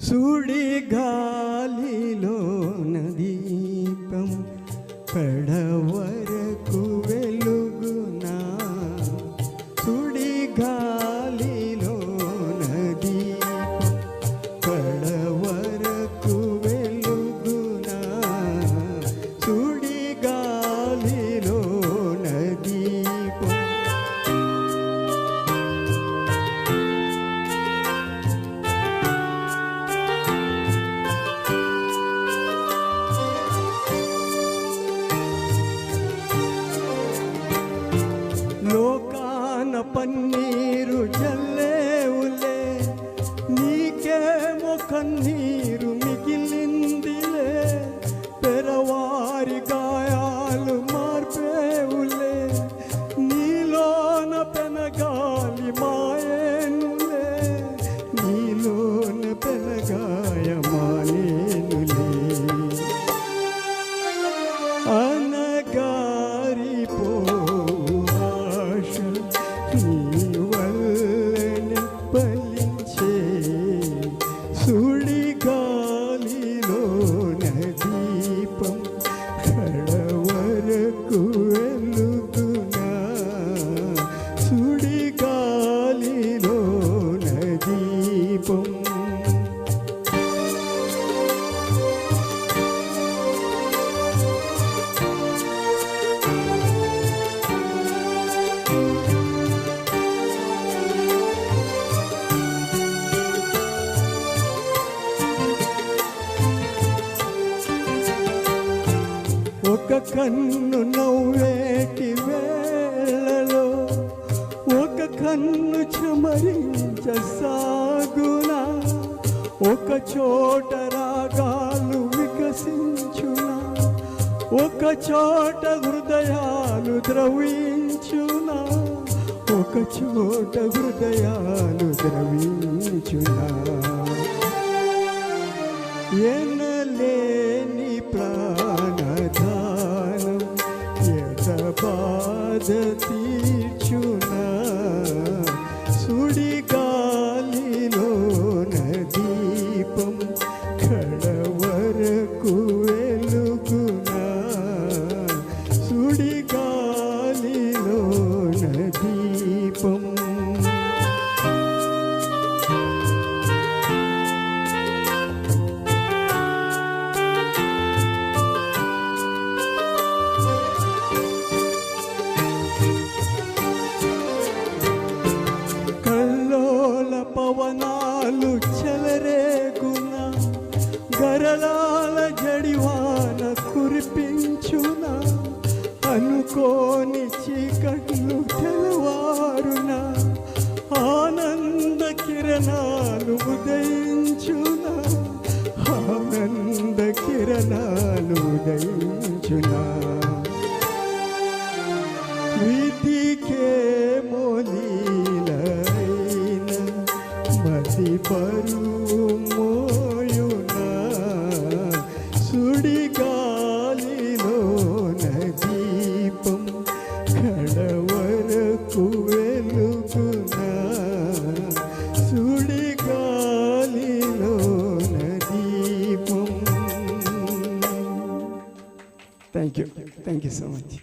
సుడిగాలిలోన దీపం కడవరకు వెలుగునా. సుడిగాలిలోన దీపం కడవరకు వెలుగునా. సుడిగాలిలోన దీపం లోకాన పన్నీరు జల్లేవులే, నీకేమో కన్నీరు మిగిలిందిలే. పెరవారి గాయాలు మార్పేవులే, నీలోన పెనగాలి మాయేనులే. నీలోన పెనగాయ మానేనులే. అనగారిపో సుడిగాలిలోన దీపం కడవరకు వెలుగునా. సుడిగాలిలోన దీపం ఒక కన్ను నవ్వేటి వేళలో ఒక కన్ను చెమరించసాగునా. ఒక చోట రాగాలు వికసించునా, ఒక చోట హృదయాలు ద్రవించునా. ఒక చోట హృదయాలు ద్రవించునా. ఎనలేని ప్రాణదానం బాధ తీర్చునా. సుడిగాలిలోన దీపం కడవరకు వెలుగునా. సుడిగాలిలోన దీపం పవనాలు చెలరేగునా. గరళాల జడివాన కురిపించునా. అనుకోని చీకట్లు తెలవారునా. ఆనంద కిరణాలు ఉదయించునా. ఆనంద కిరణాలు ఉదయించునా. విధికే మోలీల మది బరువు మోయునా. సుడిగాలిలోన దీపం కడవరకు వెలుగునా. సుడిగాలిలోన దీపం. Thank you so much.